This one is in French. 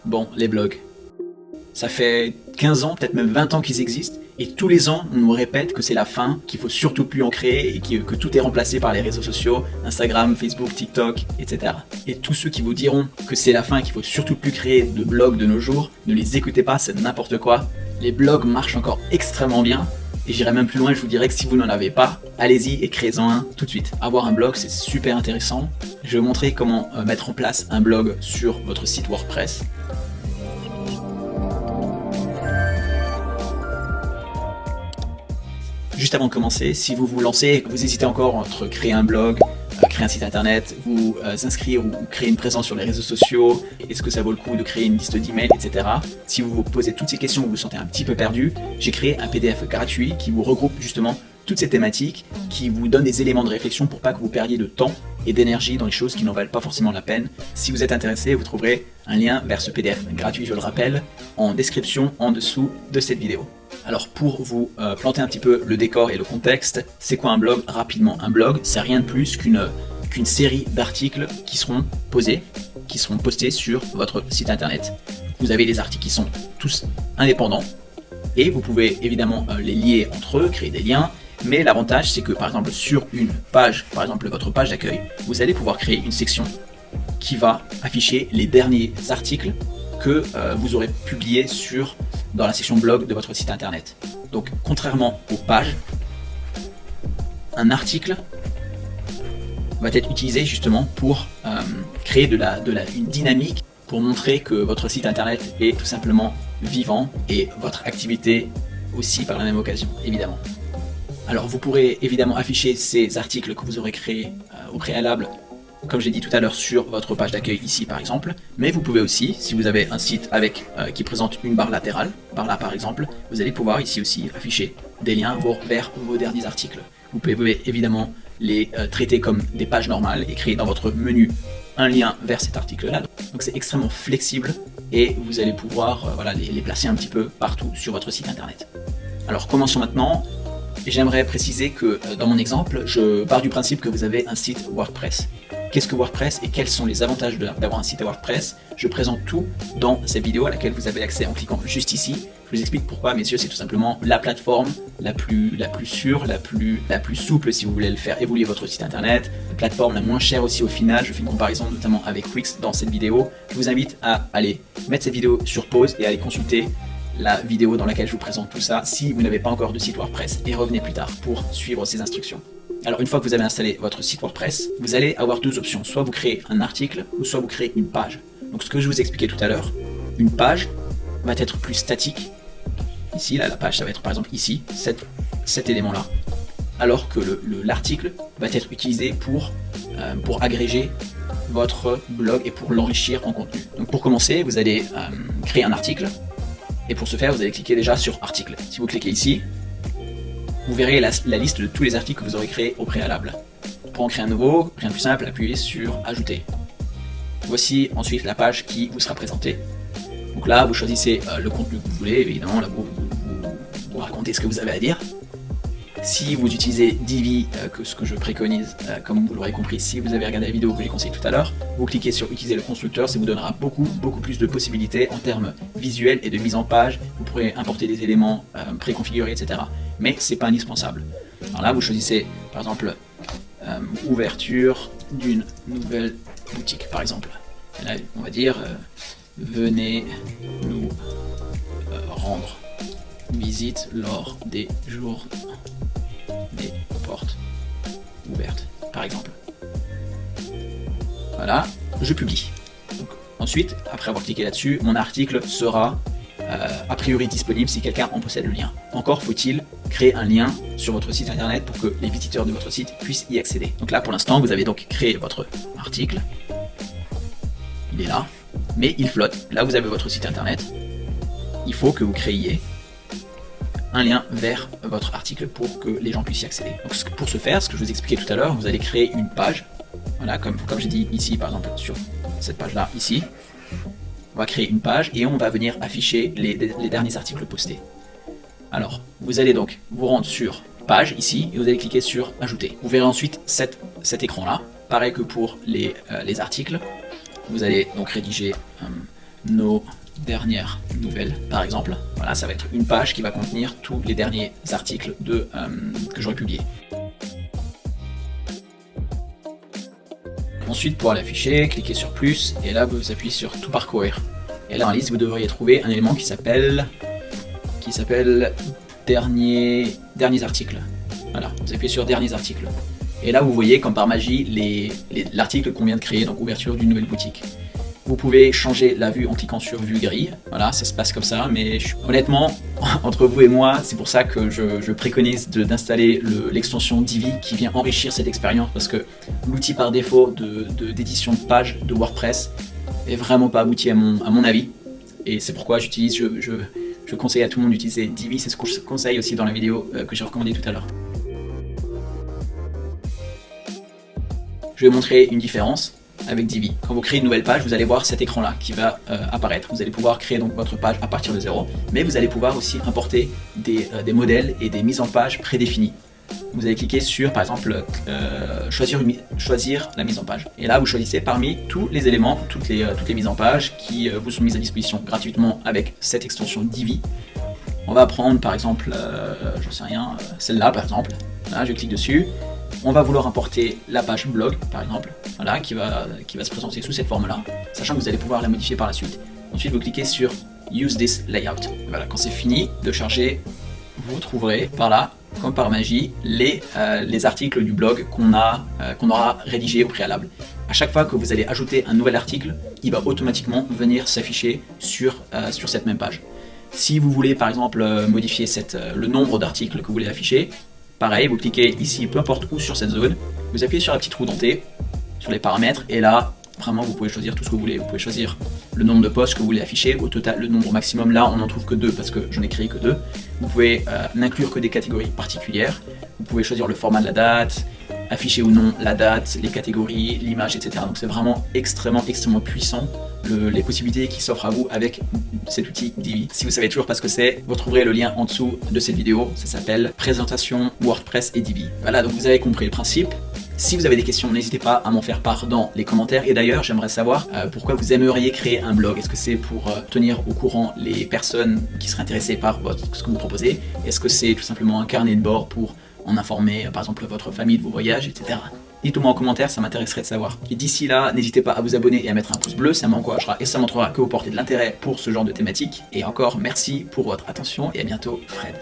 Bon, les blogs. Ça fait 15 ans, peut-être même 20 ans qu'ils existent, et tous les ans, on nous répète que c'est la fin, qu'il faut surtout plus en créer, et que tout est remplacé par les réseaux sociaux, Instagram, Facebook, TikTok, etc. Et tous ceux qui vous diront que c'est la fin, qu'il faut surtout plus créer de blogs de nos jours, ne les écoutez pas, c'est n'importe quoi. Les blogs marchent encore extrêmement bien, et j'irai même plus loin, je vous dirais que si vous n'en avez pas, allez-y et créez-en un tout de suite. Avoir un blog, c'est super intéressant. Je vais vous montrer comment mettre en place un blog sur votre site WordPress. Juste avant de commencer, si vous vous lancez et que vous hésitez encore entre créer un blog, créer un site internet, vous inscrire ou créer une présence sur les réseaux sociaux, est-ce que ça vaut le coup de créer une liste d'emails, etc. Si vous vous posez toutes ces questions, vous vous sentez un petit peu perdu, j'ai créé un PDF gratuit qui vous regroupe justement toutes ces thématiques, qui vous donne des éléments de réflexion pour pas que vous perdiez de temps et d'énergie dans les choses qui n'en valent pas forcément la peine. Si vous êtes intéressé, vous trouverez un lien vers ce PDF gratuit, je le rappelle, en description en dessous de cette vidéo. Alors pour vous planter un petit peu le décor et le contexte, c'est quoi un blog? Rapidement, un blog, c'est rien de plus qu'une série d'articles qui seront postés sur votre site internet. Vous avez des articles qui sont tous indépendants et vous pouvez évidemment les lier entre eux, créer des liens, mais l'avantage c'est que par exemple sur une page, par exemple votre page d'accueil, vous allez pouvoir créer une section qui va afficher les derniers articles que vous aurez publiés dans la section blog de votre site internet. Donc contrairement aux pages, un article va être utilisé justement pour créer une dynamique pour montrer que votre site internet est tout simplement vivant et votre activité aussi par la même occasion, évidemment. Alors vous pourrez évidemment afficher ces articles que vous aurez créés au préalable, comme j'ai dit tout à l'heure, sur votre page d'accueil ici par exemple, mais vous pouvez aussi, si vous avez un site qui présente une barre latérale, par là par exemple, vous allez pouvoir ici aussi afficher des liens vers vos derniers articles. Vous pouvez évidemment les traiter comme des pages normales et créer dans votre menu un lien vers cet article-là. Donc c'est extrêmement flexible et vous allez pouvoir les placer un petit peu partout sur votre site internet. Alors commençons maintenant. J'aimerais préciser que dans mon exemple, je pars du principe que vous avez un site WordPress. Qu'est-ce que WordPress et quels sont les avantages d'avoir un site WordPress? Je présente tout dans cette vidéo à laquelle vous avez accès en cliquant juste ici. Je vous explique pourquoi, messieurs, c'est tout simplement la plateforme la plus sûre, la plus souple si vous voulez le faire évoluer votre site internet, la plateforme la moins chère aussi au final. Je fais une comparaison notamment avec Wix dans cette vidéo. Je vous invite à aller mettre cette vidéo sur pause et à aller consulter la vidéo dans laquelle je vous présente tout ça si vous n'avez pas encore de site WordPress, et revenez plus tard pour suivre ces instructions. Alors une fois que vous avez installé votre site WordPress, vous allez avoir deux options, soit vous créez un article ou soit vous créez une page. Donc ce que je vous expliquais tout à l'heure, une page va être plus statique. Ici, là, la page, ça va être par exemple ici, cet élément-là, alors que l'article va être utilisé pour agréger votre blog et pour l'enrichir en contenu. Donc pour commencer, vous allez créer un article. Et pour ce faire, vous allez cliquer déjà sur article. Si vous cliquez ici, vous verrez la liste de tous les articles que vous aurez créés au préalable. Pour en créer un nouveau, rien de plus simple, appuyez sur ajouter. Voici ensuite la page qui vous sera présentée. Donc là, vous choisissez le contenu que vous voulez, évidemment, là vous racontez ce que vous avez à dire. Si vous utilisez Divi, ce que je préconise, comme vous l'aurez compris, si vous avez regardé la vidéo que j'ai conseillée tout à l'heure, vous cliquez sur utiliser le constructeur, ça vous donnera beaucoup plus de possibilités en termes visuels et de mise en page. Vous pourrez importer des éléments préconfigurés, etc. Mais c'est pas indispensable. Alors là, vous choisissez par exemple ouverture d'une nouvelle boutique, par exemple. Et là, on va dire venez nous rendre visite lors des jours des portes ouvertes, par exemple. Voilà, je publie. Donc, ensuite, après avoir cliqué là-dessus, mon article sera a priori disponible si quelqu'un en possède le lien. Encore faut-il créer un lien sur votre site internet pour que les visiteurs de votre site puissent y accéder. Donc là, pour l'instant, vous avez donc créé votre article. Il est là, mais il flotte. Là, vous avez votre site internet. Il faut que vous créiez un lien vers votre article pour que les gens puissent y accéder. Donc pour ce faire, ce que je vous expliquais tout à l'heure, vous allez créer une page. Voilà, comme j'ai dit ici, par exemple, sur cette page-là, ici. On va créer une page et on va venir afficher les derniers articles postés. Alors, vous allez donc vous rendre sur page ici et vous allez cliquer sur ajouter. Vous verrez ensuite cet écran-là. Pareil que pour les articles. Vous allez donc rédiger nos dernières nouvelles, par exemple. Voilà, ça va être une page qui va contenir tous les derniers articles que j'aurai publiés. Ensuite, pour l'afficher, cliquez sur plus et là vous appuyez sur tout parcourir. Et là en liste, vous devriez trouver un élément qui s'appelle derniers articles. Voilà, vous appuyez sur derniers articles. Et là vous voyez comme par magie l'article qu'on vient de créer, donc ouverture d'une nouvelle boutique. Vous pouvez changer la vue en cliquant sur vue grille, voilà, ça se passe comme ça, mais honnêtement, entre vous et moi, c'est pour ça que je préconise d'installer l'extension Divi qui vient enrichir cette expérience, parce que l'outil par défaut d'édition de page de WordPress est vraiment pas abouti à mon avis, et c'est pourquoi je conseille à tout le monde d'utiliser Divi, c'est ce que je conseille aussi dans la vidéo que j'ai recommandée tout à l'heure. Je vais montrer une différence avec Divi. Quand vous créez une nouvelle page, vous allez voir cet écran là qui va apparaître. Vous allez pouvoir créer donc votre page à partir de zéro, mais vous allez pouvoir aussi importer des modèles et des mises en page prédéfinies. Vous allez cliquer sur par exemple choisir la mise en page, et là vous choisissez parmi tous les éléments, toutes les mises en page qui vous sont mises à disposition gratuitement avec cette extension Divi. On va prendre par exemple, j'en sais rien, celle-là par exemple. Là, je clique dessus. On va vouloir importer la page blog par exemple, voilà, qui va se présenter sous cette forme-là, sachant que vous allez pouvoir la modifier par la suite. Ensuite, vous cliquez sur Use this layout. Voilà, quand c'est fini de charger, vous trouverez par là, comme par magie, les articles du blog qu'on aura rédigés au préalable. À chaque fois que vous allez ajouter un nouvel article, il va automatiquement venir s'afficher sur cette même page. Si vous voulez par exemple modifier le nombre d'articles que vous voulez afficher, pareil, vous cliquez ici, peu importe où sur cette zone, vous appuyez sur la petite roue dentée, sur les paramètres, et là, vraiment, vous pouvez choisir tout ce que vous voulez. Vous pouvez choisir le nombre de posts que vous voulez afficher, au total, le nombre maximum, là, on n'en trouve que 2 parce que j'en ai créé que 2. Vous pouvez n'inclure que des catégories particulières, vous pouvez choisir le format de la date, afficher ou non la date, les catégories, l'image, etc. Donc c'est vraiment extrêmement puissant les possibilités qui s'offrent à vous avec cet outil Divi. Si vous savez toujours pas ce que c'est, vous trouverez le lien en dessous de cette vidéo. Ça s'appelle Présentation WordPress et Divi. Voilà, donc vous avez compris le principe. Si vous avez des questions, n'hésitez pas à m'en faire part dans les commentaires. Et d'ailleurs, j'aimerais savoir pourquoi vous aimeriez créer un blog. Est-ce que c'est pour tenir au courant les personnes qui seraient intéressées par ce que vous proposez? Est-ce que c'est tout simplement un carnet de bord pour en informer, par exemple, votre famille de vos voyages, etc. Dites-moi en commentaire, ça m'intéresserait de savoir. Et d'ici là, n'hésitez pas à vous abonner et à mettre un pouce bleu, ça m'encouragera et ça montrera que vous portez de l'intérêt pour ce genre de thématique. Et encore, merci pour votre attention et à bientôt, Fred.